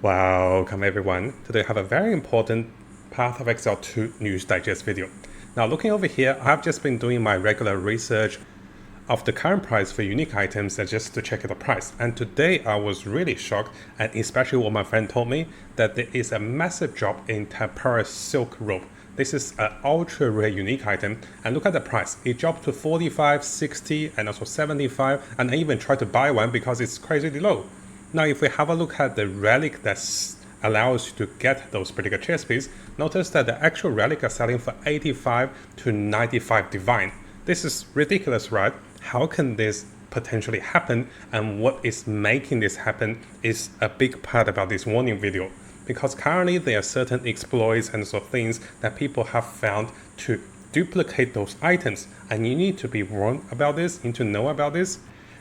Welcome everyone. Today I have a very important Path of Exile 2 news digest video. Now looking over here, I've just been doing my regular research of the current price for unique items and just to check the price. And today I was really shocked, and especially when my friend told me that there is a massive drop in Tempera Silk Rope. This is an ultra rare unique item, and look at the price. It dropped to 45, 60 and also 75, and I even tried to buy one because it's crazily low. Now if we have a look at the relic that allows you to get those particular chest pieces, notice that the actual relic are selling for 85 to 95 divine. This is ridiculous, right? How can this potentially happen, and what is making this happen is a big part about this warning video. Because currently there are certain exploits and so things that people have found to duplicate those items, and you need to be warned about this, you need to know about this.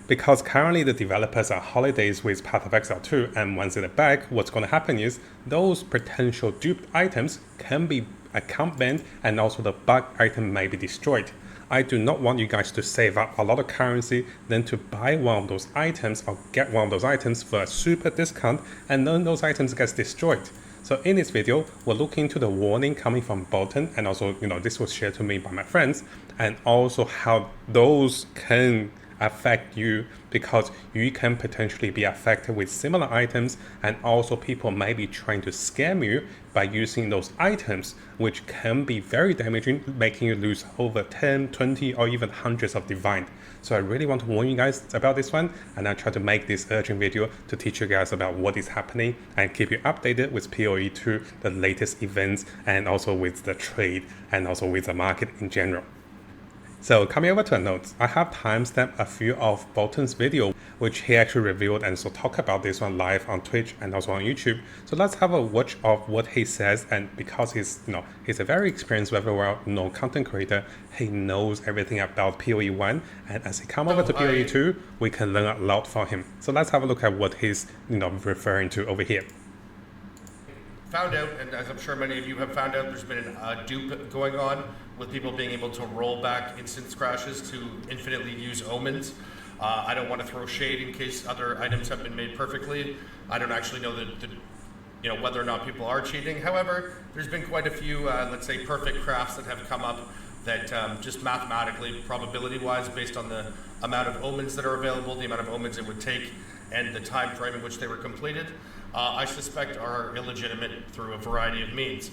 Because currently the developers are holidays with Path of Exile 2, and once they're back, what's going to happen is those potential duped items can be account banned, and also the bug item may be destroyed. I do not want you guys to save up a lot of currency then to buy one of those items or get one of those items for a super discount, and then those items get destroyed. So in this video, we'll look into the warning coming from Belton, and also this was shared to me by my friends, and also how those can affect you, because you can potentially be affected with similar items, and also people may be trying to scam you by using those items, which can be very damaging, making you lose over 10, 20 or even hundreds of divine. So I really want to warn you guys about this one, and I try to make this urgent video to teach you guys about what is happening and keep you updated with POE 2, the latest events, and also with the trade and also with the market in general. So coming over to our notes, I have timestamped a few of Belton's video, which he actually reviewed and so talk about this one live on Twitch and also on YouTube. So let's have a watch of what he says, and because he's a very experienced, very well-known content creator, he knows everything about POE 1, and as he come over to POE 2, we can learn a lot from him. So let's have a look at what he's referring to over here. Found out, and as I'm sure many of you have found out, there's been a dupe going on with people being able to roll back instance crashes to infinitely use omens. I don't want to throw shade in case other items have been made perfectly. I don't actually know whether or not people are cheating. However, there's been quite a few, let's say, perfect crafts that have come up that just mathematically, probability-wise, based on the amount of omens that are available, the amount of omens it would take, and the time frame in which they were completed, I suspect are illegitimate through a variety of means.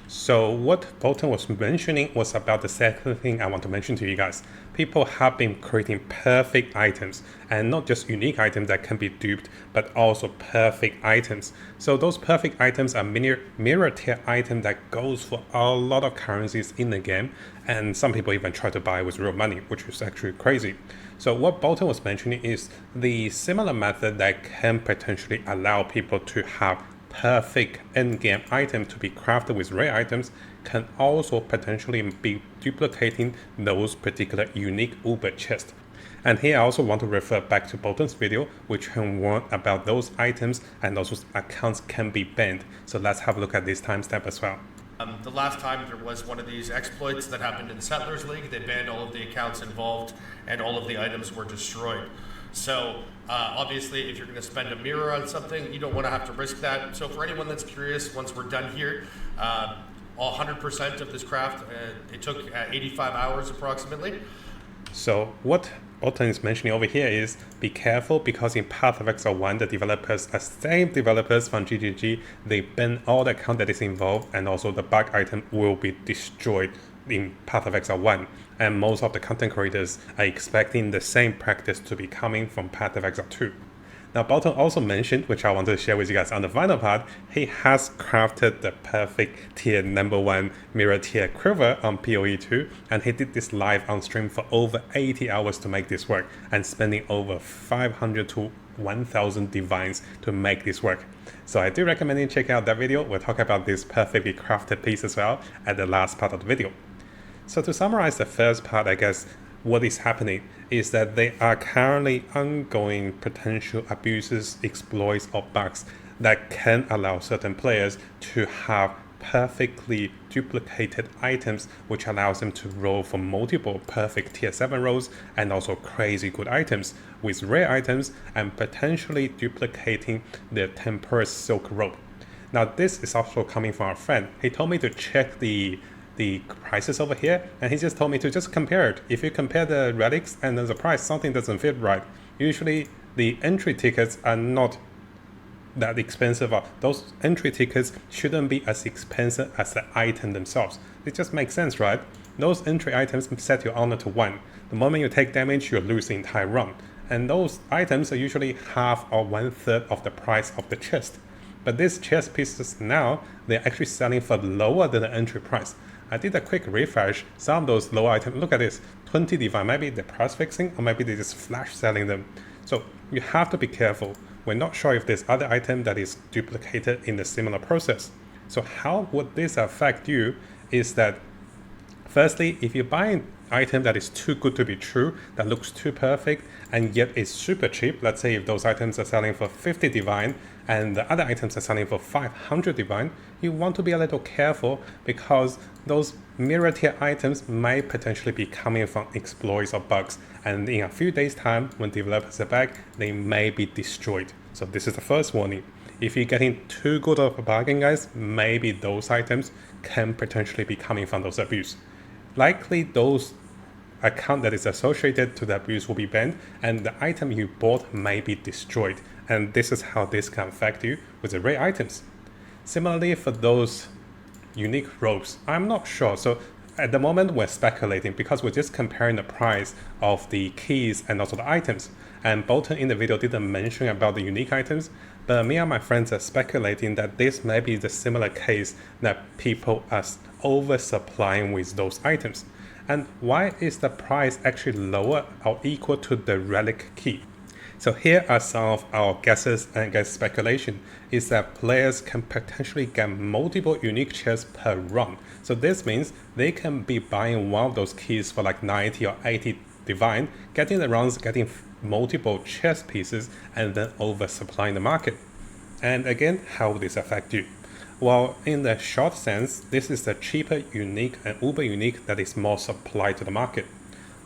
So what Belton was mentioning was about the second thing I want to mention to you guys. People have been creating perfect items, and not just unique items that can be duped, but also perfect items. So those perfect items are mirror tier item that goes for a lot of currencies in the game, and some people even try to buy with real money, which is actually crazy. So what Belton was mentioning is the similar method that can potentially allow people to have perfect endgame item to be crafted with rare items can also potentially be duplicating those particular unique Uber chests. And here I also want to refer back to Belton's video, which can warn about those items and those accounts can be banned. So let's have a look at this timestamp as well. The last time there was one of these exploits that happened in Settlers League, they banned all of the accounts involved and all of the items were destroyed. So obviously if you're going to spend a mirror on something, you don't want to have to risk that. So for anyone that's curious, once we're done here, 100% of this craft, it took 85 hours approximately. So what Belton is mentioning over here is be careful, because in Path of Exile 1, the developers, the same developers from GGG, they ban all the account that is involved, and also the bug item will be destroyed in Path of Exile 1. And most of the content creators are expecting the same practice to be coming from Path of Exile 2. Now Belton also mentioned, which I want to share with you guys on the final part, he has crafted the perfect tier #1 mirror tier Quiver on POE 2, and he did this live on stream for over 80 hours to make this work, and spending over 500 to 1000 divines to make this work. So I do recommend you check out that video. We'll talk about this perfectly crafted piece as well at the last part of the video. So to summarize the first part, I guess what is happening is that there are currently ongoing potential abuses, exploits, or bugs that can allow certain players to have perfectly duplicated items, which allows them to roll for multiple perfect tier 7 rolls and also crazy good items with rare items and potentially duplicating the Temperous Silk Robe. Now this is also coming from our friend. He told me to check the prices over here, and he just told me to just compare it. If you compare the relics and the price, something doesn't fit right. Usually the entry tickets are not that expensive. Those entry tickets shouldn't be as expensive as the item themselves. It just makes sense, right? Those entry items set your honor to 1. The moment you take damage, you lose the entire run. And those items are usually half or 1/3 of the price of the chest. But these chest pieces now, they're actually selling for lower than the entry price. I did a quick refresh. Some of those lower items, look at this, 20 divine. Maybe they're price fixing, or maybe they're just flash selling them. So you have to be careful. We're not sure if there's other item that is duplicated in the similar process. So how would this affect you is that, firstly, if you buy an item that is too good to be true, that looks too perfect, and yet is super cheap, let's say if those items are selling for 50 divine, and the other items are selling for 500 divine, you want to be a little careful because those mirror tier items may potentially be coming from exploits or bugs, and in a few days time, when developers are back, they may be destroyed. So this is the first warning. If you're getting too good of a bargain, guys, maybe those items can potentially be coming from those abuse. Likely those account that is associated to the abuse will be banned, and the item you bought may be destroyed. And this is how this can affect you with the rare items. Similarly, for those unique robes, I'm not sure. So at the moment, we're speculating because we're just comparing the price of the keys and also the items. And Belton in the video didn't mention about the unique items, but me and my friends are speculating that this may be the similar case that people are oversupplying with those items. And why is the price actually lower or equal to the relic key? So here are some of our guesses and speculation is that players can potentially get multiple unique chests per run. So this means they can be buying one of those keys for like 90 or 80 divine, getting the runs, getting multiple chest pieces, and then oversupplying the market. And again, how will this affect you? Well, in the short sense, this is the cheaper unique and uber unique that is more supplied to the market.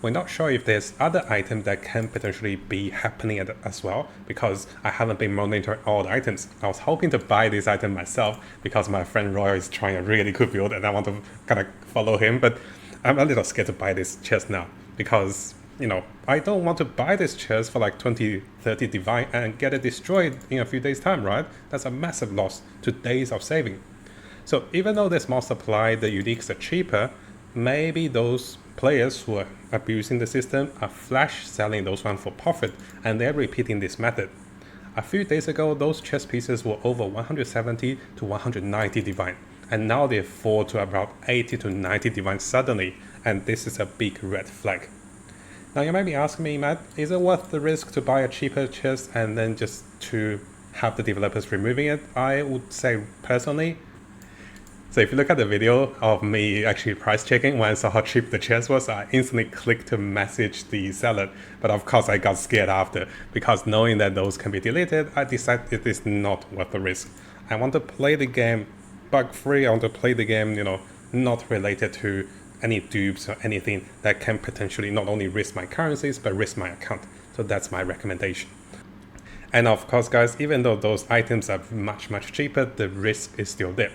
We're not sure if there's other items that can potentially be happening as well, because I haven't been monitoring all the items. I was hoping to buy this item myself because my friend Roy is trying a really good build and I want to kind of follow him, but I'm a little scared to buy this chest now because, you know, I don't want to buy this chest for like 20, 30 divine and get it destroyed in a few days time, right? That's a massive loss to days of saving. So even though there's more supply, the uniques are cheaper, maybe those players who are abusing the system are flash selling those ones for profit, and they're repeating this method. A few days ago, those chess pieces were over 170 to 190 divine, and now they fall to about 80 to 90 divine suddenly, and this is a big red flag. Now you might be asking me, Matt, is it worth the risk to buy a cheaper chest and then just to have the developers removing it? I would say personally, so if you look at the video of me actually price checking when I saw how cheap the chest was, I instantly clicked to message the seller. But of course I got scared after, because knowing that those can be deleted, I decided it is not worth the risk. I want to play the game bug free. I want to play the game, you know, not related to any dupes or anything that can potentially not only risk my currencies, but risk my account. So that's my recommendation. And of course, guys, even though those items are much, much cheaper, the risk is still there.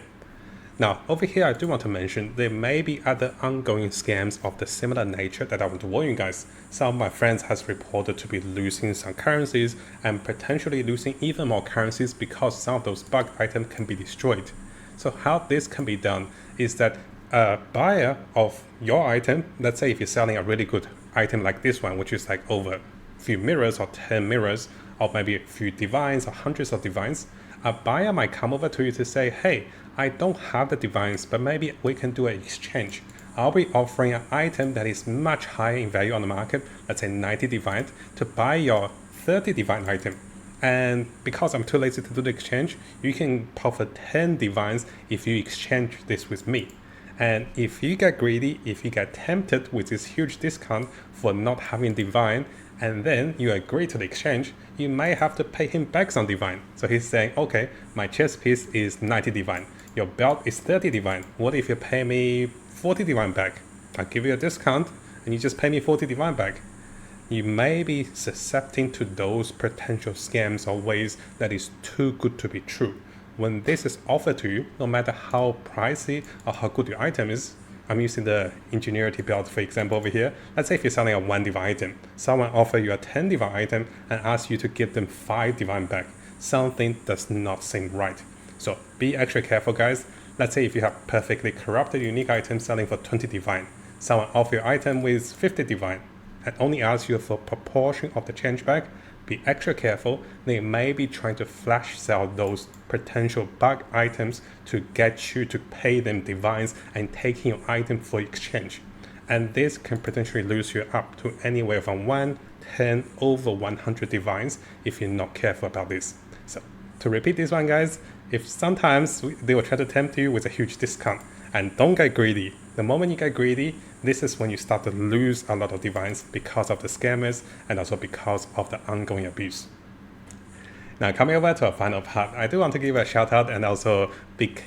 Now, over here, I do want to mention there may be other ongoing scams of the similar nature that I want to warn you guys. Some of my friends has reported to be losing some currencies and potentially losing even more currencies because some of those bugged items can be destroyed. So how this can be done is that a buyer of your item, let's say if you're selling a really good item like this one, which is like over a few mirrors or 10 mirrors, or maybe a few divines or hundreds of divines, a buyer might come over to you to say, hey, I don't have the divines, but maybe we can do an exchange. I'll be offering an item that is much higher in value on the market, let's say 90 divine, to buy your 30 divine item. And because I'm too lazy to do the exchange, you can offer 10 divines if you exchange this with me. And if you get greedy, if you get tempted with this huge discount for not having divine, and then you agree to the exchange, you may have to pay him back some divine. So he's saying, okay, my chess piece is 90 divine. your belt is 30 divine. What if you pay me 40 divine back? I'll give you a discount and you just pay me 40 divine back. You may be susceptible to those potential scams or ways that is too good to be true. When this is offered to you, no matter how pricey or how good your item is, I'm using the Ingenuity belt for example over here. Let's say if you're selling a 1 divine item, someone offers you a 10 divine item and asks you to give them 5 divine back. Something does not seem right. So be extra careful, guys. Let's say if you have perfectly corrupted unique item selling for 20 divine, someone offers your item with 50 divine and only asks you for a proportion of the change back. Be extra careful. They may be trying to flash sell those potential bug items to get you to pay them divines and taking your item for exchange. And this can potentially lose you up to anywhere from 1, 10, over 100 divines if you're not careful about this. So to repeat this one, guys, if sometimes they will try to tempt you with a huge discount, and don't get greedy. The moment you get greedy, this is when you start to lose a lot of divines because of the scammers and also because of the ongoing abuse. Now coming over to our final part, I do want to give a shout out and also big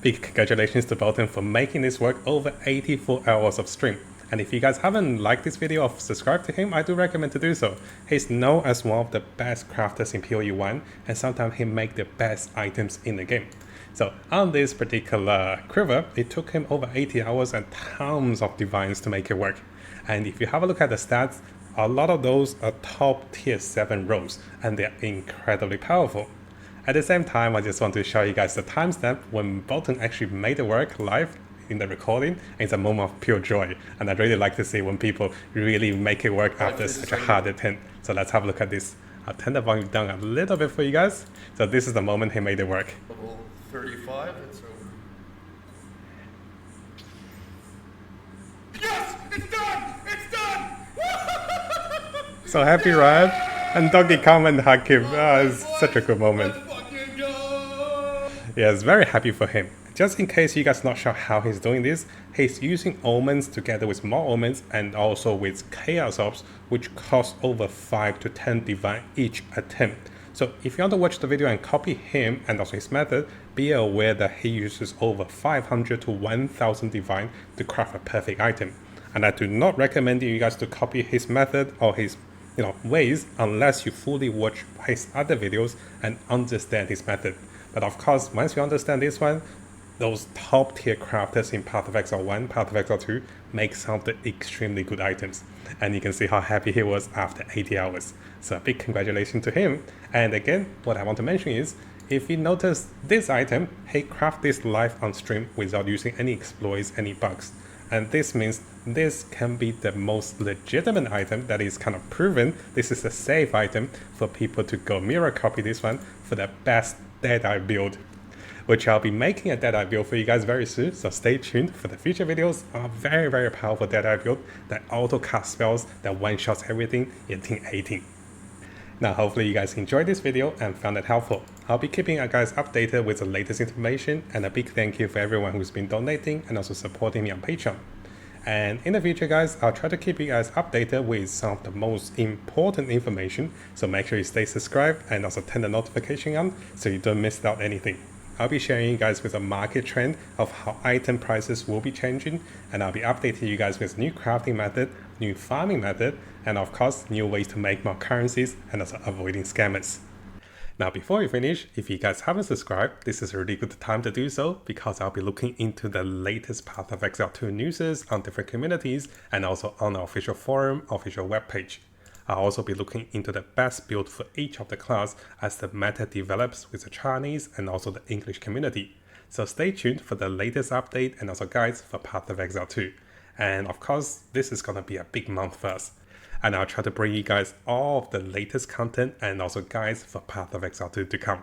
congratulations to Belton for making this work over 84 hours of stream. And if you guys haven't liked this video or subscribed to him, I do recommend to do so. He's known as one of the best crafters in POE 1 and sometimes he makes the best items in the game. So on this particular Quiver, it took him over 80 hours and tons of divines to make it work. And if you have a look at the stats, a lot of those are top tier 7 rolls and they're incredibly powerful. At the same time, I just want to show you guys the timestamp when Belton actually made it work live in the recording. It's a moment of pure joy. And I'd really like to see when people really make it work after such a hard attempt. So let's have a look at this. I'll turn the volume down a little bit for you guys. So this is the moment he made it work. 35, it's over. Yes! It's done! It's done! So happy, right? And Doggy come and hug him. It's such a good moment. Yes, very happy for him. Just in case you guys not sure how he's doing this, he's using omens together with more omens and also with chaos orbs, which cost over 5 to 10 divine each attempt. So if you want to watch the video and copy him and also his method, be aware that he uses over 500 to 1000 divine to craft a perfect item. And I do not recommend you guys to copy his method or his ways unless you fully watch his other videos and understand his method. But of course, once you understand this one, those top tier crafters in Path of Exile 1, Path of Exile 2 make some of the extremely good items. And you can see how happy he was after 80 hours. So a big congratulations to him. And again, what I want to mention is, if you notice this item, he crafted this live on stream without using any exploits, any bugs. And this means this can be the most legitimate item that is kind of proven. This is a safe item for people to go mirror copy this one for the best Deadeye build, which I'll be making a Deadeye build for you guys very soon, so stay tuned for the future videos. A very, very powerful Deadeye build that auto cast spells that one-shots everything in Team 18. Now hopefully you guys enjoyed this video and found it helpful. I'll be keeping you guys updated with the latest information, and a big thank you for everyone who's been donating and also supporting me on Patreon. And in the future, guys, I'll try to keep you guys updated with some of the most important information, so make sure you stay subscribed and also turn the notification on so you don't miss out anything. I'll be sharing you guys with a market trend of how item prices will be changing, and I'll be updating you guys with new crafting method, new farming method, and of course, new ways to make more currencies and also avoiding scammers. Now, before we finish, if you guys haven't subscribed, this is a really good time to do so because I'll be looking into the latest Path of Exile 2 news on different communities and also on our official forum, official webpage. I'll also be looking into the best build for each of the class as the meta develops with the Chinese and also the English community. So stay tuned for the latest update and also guides for Path of Exile 2. And of course, this is gonna be a big month for us. And I'll try to bring you guys all of the latest content and also guides for Path of Exile 2 to come.